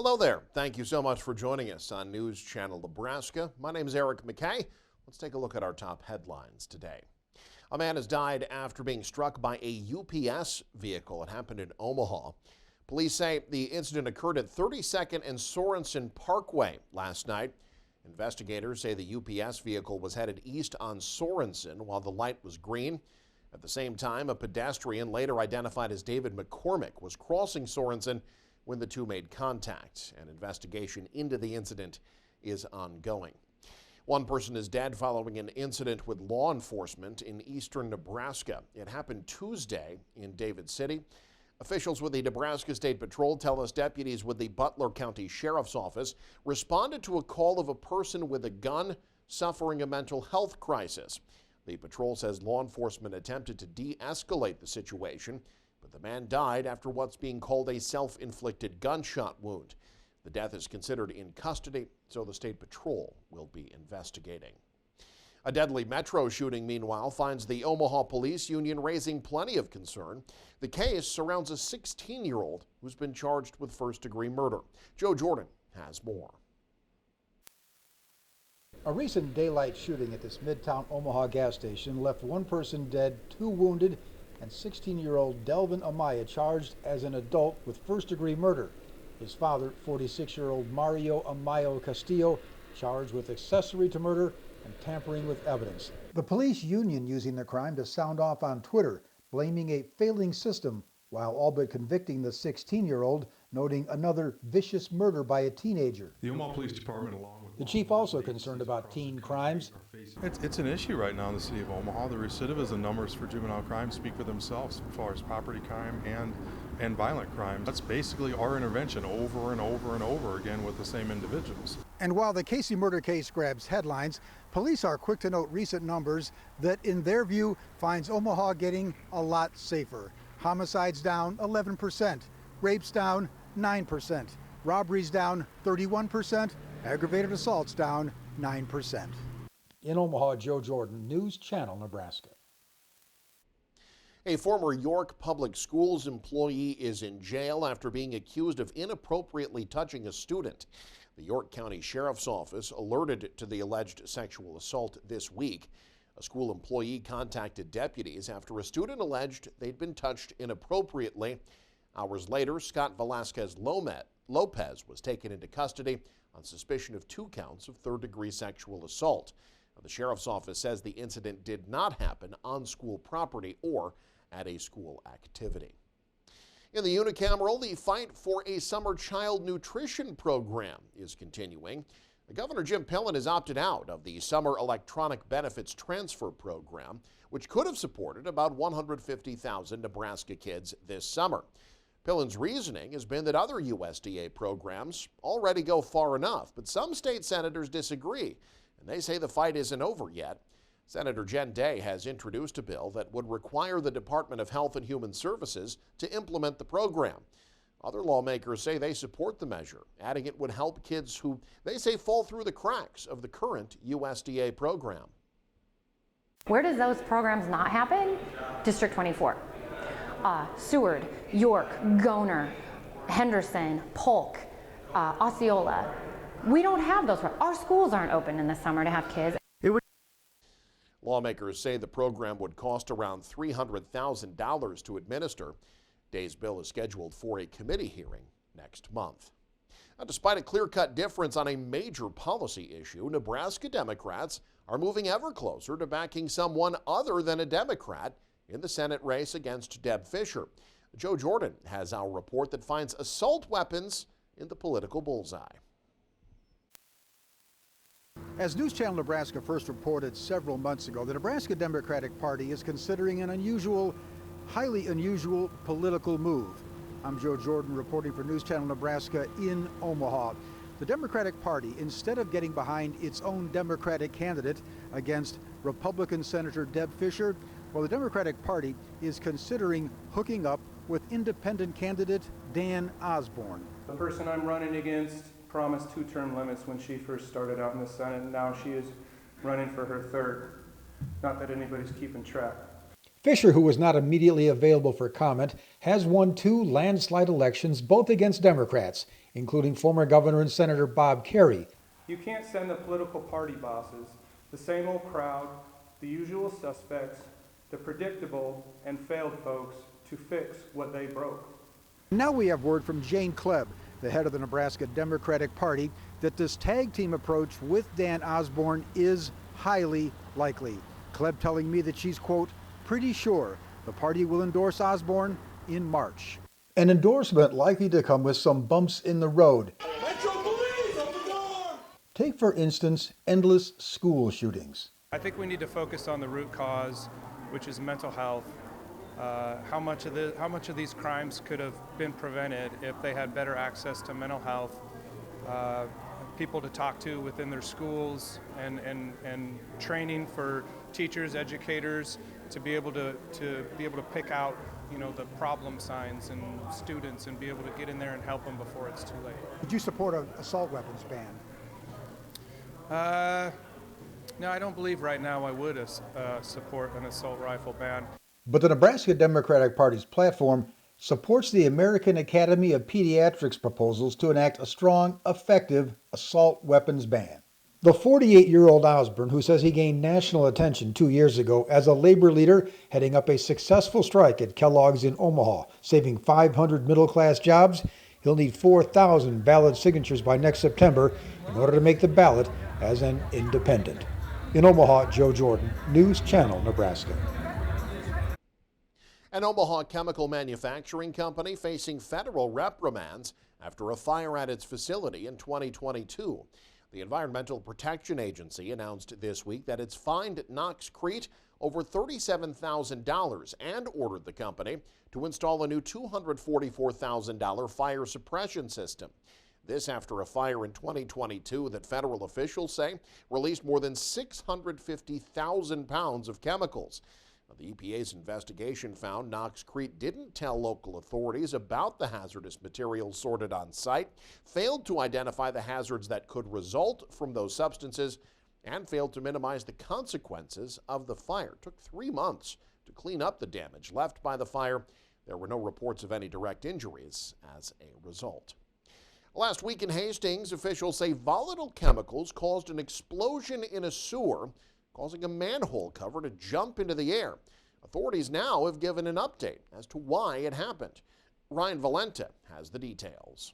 Hello there. Thank you so much for joining us on News Channel Nebraska. My name is Eric McKay. Let's take a look at our top headlines today. A man has died after being struck by a UPS vehicle. It happened in Omaha. Police say the incident occurred at 32nd and Sorensen Parkway last night. Investigators say the UPS vehicle was headed east on Sorensen while the light was green. At the same time, a pedestrian, later identified as David McCormick, was crossing Sorensen when the two made contact. An investigation into the incident is ongoing. One person is dead following an incident with law enforcement in eastern Nebraska. It happened Tuesday in David City. Officials with the Nebraska State Patrol tell us deputies with the Butler County Sheriff's Office responded to a call of a person with a gun suffering a mental health crisis. The patrol says law enforcement attempted to de-escalate the situation, but the man died after what's being called a self-inflicted gunshot wound. The death is considered in custody, so the State Patrol will be investigating. A deadly metro shooting, meanwhile, finds the Omaha Police Union raising plenty of concern. The case surrounds a 16-year-old who's been charged with first-degree murder. Joe Jordan has more. A recent daylight shooting at this Midtown Omaha gas station left one person dead, 2 wounded, and 16-year-old Delvin Amaya charged as an adult with first-degree murder. His father, 46-year-old Mario Amayo Castillo, charged with accessory to murder and tampering with evidence. The police union using the crime to sound off on Twitter, blaming a failing system, while all but convicting the 16-year-old, noting another vicious murder by a teenager. The Omaha Police Department, along with the chief, also concerned about teen crimes. It's an issue right now in the city of Omaha. The recidivism numbers for juvenile crime speak for themselves as far as property crime and violent crime. That's basically our intervention over and over and over again with the same individuals. And while the Casey murder case grabs headlines, police are quick to note recent numbers that, in their view, finds Omaha getting a lot safer. Homicides down 11%, rapes down 9%, robberies down 31%, aggravated assaults down 9%. In Omaha, Joe Jordan, News Channel, Nebraska. A former York Public Schools employee is in jail after being accused of inappropriately touching a student. The York County Sheriff's Office alerted to the alleged sexual assault this week. A school employee contacted deputies after a student alleged they'd been touched inappropriately. Hours later, Scott Velasquez Lopez was taken into custody on suspicion of 2 counts of third-degree sexual assault. Now, the sheriff's office says the incident did not happen on school property or at a school activity. In the unicameral, the fight for a summer child nutrition program is continuing. Governor Jim Pillen has opted out of the Summer Electronic Benefits Transfer Program, which could have supported about 150,000 Nebraska kids this summer. Pillen's reasoning has been that other USDA programs already go far enough, but some state senators disagree, and they say the fight isn't over yet. Senator Jen Day has introduced a bill that would require the Department of Health and Human Services to implement the program. Other lawmakers say they support the measure, adding it would help kids who they say fall through the cracks of the current USDA program. Where does those programs not happen? District 24. Seward, York, Goner, Henderson, Polk, Osceola. We don't have those. Our schools aren't open in the summer to have kids. Lawmakers say the program would cost around $300,000 to administer. Day's bill is scheduled for a committee hearing next month. Now, despite a clear-cut difference on a major policy issue, Nebraska Democrats are moving ever closer to backing someone other than a Democrat in the Senate race against Deb Fischer. Joe Jordan has our report that finds assault weapons in the political bullseye. As News Channel Nebraska first reported several months ago, the Nebraska Democratic Party is considering an highly unusual political move. I'm Joe Jordan reporting for News Channel Nebraska in Omaha. The Democratic Party, instead of getting behind its own Democratic candidate against Republican Senator Deb Fischer, well, the Democratic Party is considering hooking up with independent candidate Dan Osborne. The person I'm running against promised 2 term limits when she first started out in the Senate, and now she is running for her 3rd. Not that anybody's keeping track. Fisher, who was not immediately available for comment, has won 2 landslide elections, both against Democrats, including former Governor and Senator Bob Kerrey. You can't send the political party bosses, the same old crowd, the usual suspects, the predictable and failed folks to fix what they broke. Now we have word from Jane Klebb, the head of the Nebraska Democratic Party, that this tag team approach with Dan Osborne is highly likely. Klebb telling me that she's, quote, pretty sure the party will endorse Osborne in March. An endorsement likely to come with some bumps in the road. Take, for instance, endless school shootings. I think we need to focus on the root cause, which is mental health. How much of these crimes could have been prevented if they had better access to mental health, people to talk to within their schools, and training for teachers, educators to be able to pick out, the problem signs and students and be able to get in there and help them before it's too late. Would you support an assault weapons ban? No, I don't believe right now I would support an assault rifle ban. But the Nebraska Democratic Party's platform supports the American Academy of Pediatrics proposals to enact a strong, effective assault weapons ban. The 48-year-old Osborne, who says he gained national attention 2 years ago as a labor leader heading up a successful strike at Kellogg's in Omaha, saving 500 middle-class jobs, he'll need 4,000 ballot signatures by next September in order to make the ballot as an independent. In Omaha, Joe Jordan, News Channel, Nebraska. An Omaha chemical manufacturing company facing federal reprimands after a fire at its facility in 2022. The Environmental Protection Agency announced this week that it's fined Knox over $37,000 and ordered the company to install a new $244,000 fire suppression system. This after a fire in 2022 that federal officials say released more than 650,000 pounds of chemicals. The EPA's investigation found Knox didn't tell local authorities about the hazardous materials sorted on site, failed to identify the hazards that could result from those substances, and failed to minimize the consequences of the fire. It took 3 months to clean up the damage left by the fire. There were no reports of any direct injuries as a result. Last week in Hastings, officials say volatile chemicals caused an explosion in a sewer, causing a manhole cover to jump into the air. Authorities now have given an update as to why it happened. Ryan Valenta has the details.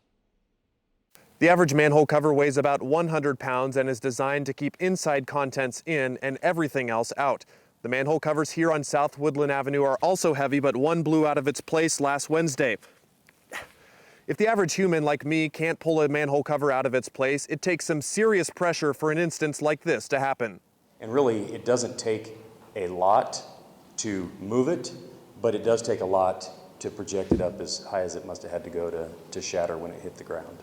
The average manhole cover weighs about 100 pounds and is designed to keep inside contents in and everything else out. The manhole covers here on South Woodland Avenue are also heavy, but one blew out of its place last Wednesday. If the average human like me can't pull a manhole cover out of its place, it takes some serious pressure for an instance like this to happen. And really, it doesn't take a lot to move it, but it does take a lot to project it up as high as it must have had to go to shatter when it hit the ground.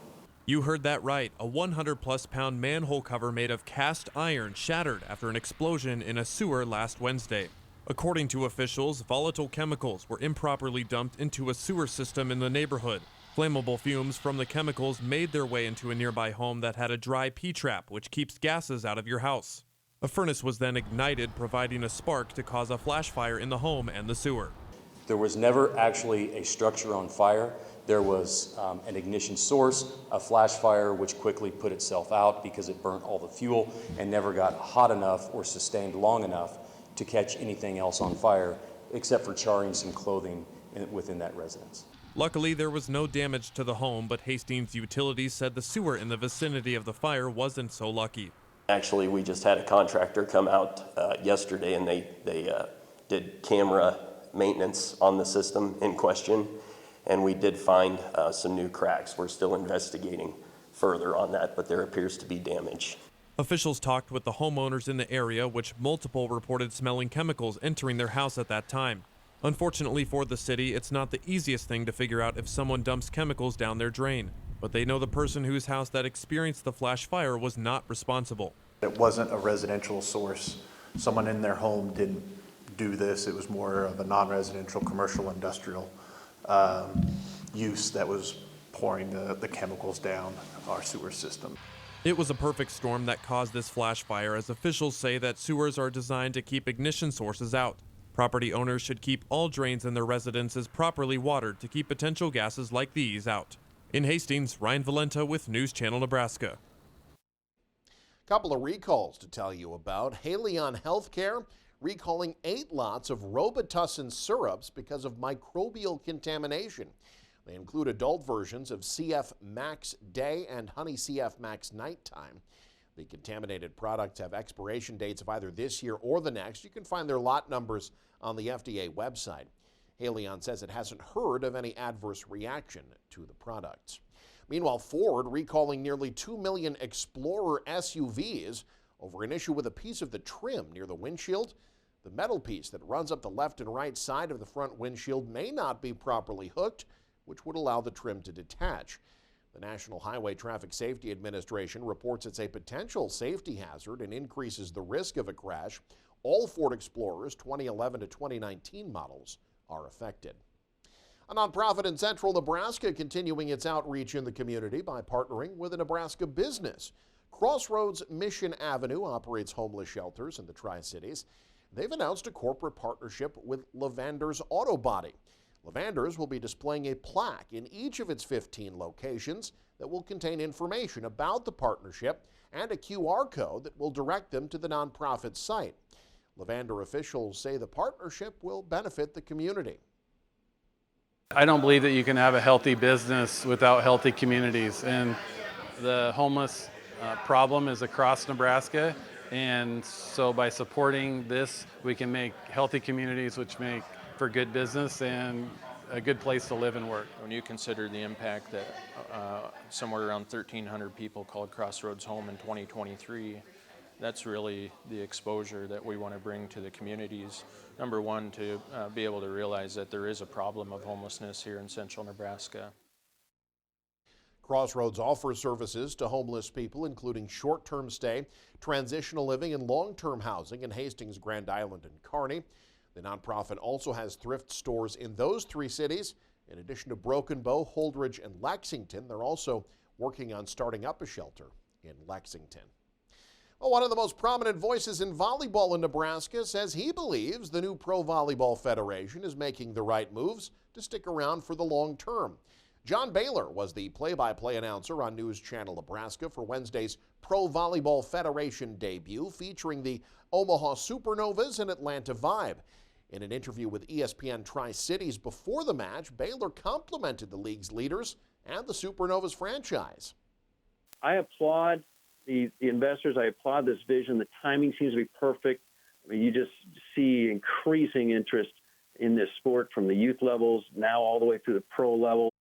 You heard that right. A 100-plus pound manhole cover made of cast iron shattered after an explosion in a sewer last Wednesday. According to officials, volatile chemicals were improperly dumped into a sewer system in the neighborhood. Flammable fumes from the chemicals made their way into a nearby home that had a dry P-trap, which keeps gases out of your house. A furnace was then ignited, providing a spark to cause a flash fire in the home and the sewer. There was never actually a structure on fire. There was an ignition source, a flash fire, which quickly put itself out because it burnt all the fuel and never got hot enough or sustained long enough to catch anything else on fire, except for charring some clothing within that residence. Luckily, there was no damage to the home, but Hastings Utilities said the sewer in the vicinity of the fire wasn't so lucky. Actually, we just had a contractor come out yesterday, and they did camera maintenance on the system in question, and we did find some new cracks. We're still investigating further on that, but there appears to be damage. Officials talked with the homeowners in the area, which multiple reported smelling chemicals entering their house at that time. Unfortunately for the city, it's not the easiest thing to figure out if someone dumps chemicals down their drain. But they know the person whose house that experienced the flash fire was not responsible. It wasn't a residential source. Someone in their home didn't do this. It was more of a non-residential, commercial, industrial use that was pouring the chemicals down our sewer system. It was a perfect storm that caused this flash fire, as officials say that sewers are designed to keep ignition sources out. Property owners should keep all drains in their residences properly watered to keep potential gases like these out. In Hastings, Ryan Valenta with News Channel Nebraska. Couple of recalls to tell you about. Haleon Healthcare recalling 8 lots of Robitussin syrups because of microbial contamination. They include adult versions of CF Max Day and Honey CF Max Nighttime. The contaminated products have expiration dates of either this year or the next. You can find their lot numbers on the FDA website. Haleon says it hasn't heard of any adverse reaction to the products. Meanwhile, Ford recalling nearly 2 million Explorer SUVs over an issue with a piece of the trim near the windshield. The metal piece that runs up the left and right side of the front windshield may not be properly hooked, which would allow the trim to detach. The National Highway Traffic Safety Administration reports it's a potential safety hazard and increases the risk of a crash. All Ford Explorers 2011 to 2019 models are affected. A nonprofit in central Nebraska continuing its outreach in the community by partnering with a Nebraska business. Crossroads Mission Avenue operates homeless shelters in the Tri-Cities. They've announced a corporate partnership with Lavander's Auto Body. Lavander's will be displaying a plaque in each of its 15 locations that will contain information about the partnership and a QR code that will direct them to the nonprofit site. Lavander officials say the partnership will benefit the community. I don't believe that you can have a healthy business without healthy communities, and the homeless problem is across Nebraska, and so by supporting this we can make healthy communities, which make for good business and a good place to live and work. When you consider the impact that somewhere around 1,300 people called Crossroads home in 2023, that's really the exposure that we want to bring to the communities. Number one, to be able to realize that there is a problem of homelessness here in central Nebraska. Crossroads offers services to homeless people, including short-term stay, transitional living, and long-term housing in Hastings, Grand Island, and Kearney. The nonprofit also has thrift stores in those 3 cities. In addition to Broken Bow, Holdridge, and Lexington, they're also working on starting up a shelter in Lexington. Well, one of the most prominent voices in volleyball in Nebraska says he believes the new Pro Volleyball Federation is making the right moves to stick around for the long term. John Baylor was the play-by-play announcer on News Channel Nebraska for Wednesday's Pro Volleyball Federation debut, featuring the Omaha Supernovas and Atlanta Vibe. In an interview with ESPN Tri-Cities before the match, Baylor complimented the league's leaders and the Supernovas franchise. I applaud the investors. I applaud this vision. The timing seems to be perfect. I mean, you just see increasing interest in this sport from the youth levels now all the way through the pro level.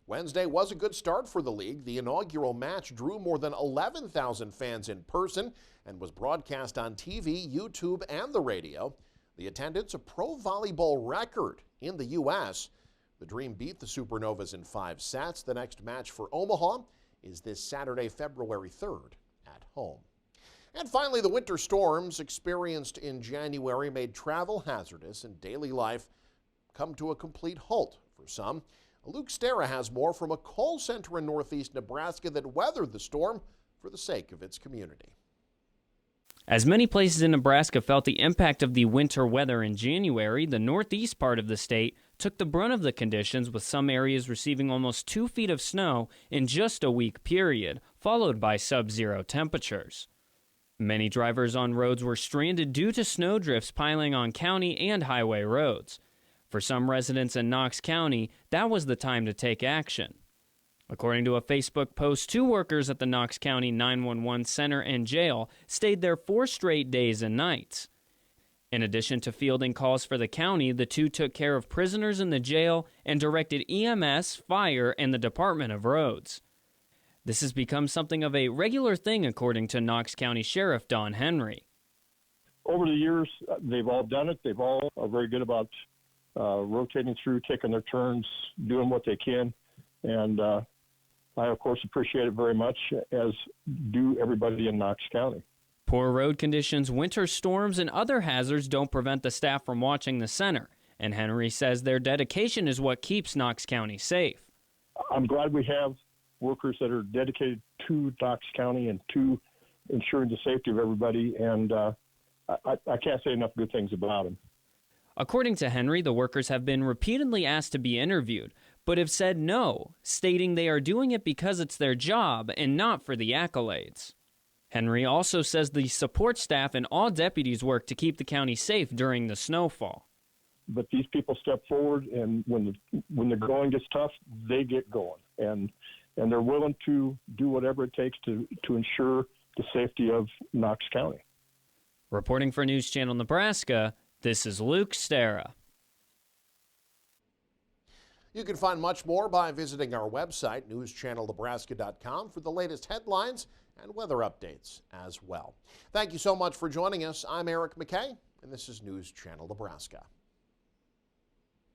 Wednesday was a good start for the league. The inaugural match drew more than 11,000 fans in person and was broadcast on TV, YouTube, and the radio. The attendance, a pro volleyball record in the U.S. The Dream beat the Supernovas in 5 sets. The next match for Omaha is this Saturday, February 3rd at home. And finally, the winter storms experienced in January made travel hazardous and daily life come to a complete halt for some. Luke Stera has more from a call center in northeast Nebraska that weathered the storm for the sake of its community. As many places in Nebraska felt the impact of the winter weather in January, the northeast part of the state took the brunt of the conditions, with some areas receiving almost 2 feet of snow in just a week period, followed by sub-zero temperatures. Many drivers on roads were stranded due to snowdrifts piling on county and highway roads. For some residents in Knox County, that was the time to take action. According to a Facebook post, 2 workers at the Knox County 911 Center and Jail stayed there 4 straight days and nights. In addition to fielding calls for the county, the 2 took care of prisoners in the jail and directed EMS, fire, and the Department of Roads. This has become something of a regular thing, according to Knox County Sheriff Don Henry. Over the years, they've all done it. They've all are very good about rotating through, taking their turns, doing what they can. And I, of course, appreciate it very much, as do everybody in Knox County. Poor road conditions, winter storms, and other hazards don't prevent the staff from watching the center, and Henry says their dedication is what keeps Knox County safe. I'm glad we have workers that are dedicated to Knox County and to ensuring the safety of everybody, and I can't say enough good things about him. According to Henry, the workers have been repeatedly asked to be interviewed, but have said no, stating they are doing it because it's their job and not for the accolades. Henry also says the support staff and all deputies work to keep the county safe during the snowfall. But these people step forward, and when the going gets tough, they get going, and they're willing to do whatever it takes to ensure the safety of Knox County. Reporting for News Channel Nebraska, this is Luke Stera. You can find much more by visiting our website, newschannelnebraska.com, for the latest headlines and weather updates as well. Thank you so much for joining us. I'm Eric McKay, and this is News Channel Nebraska.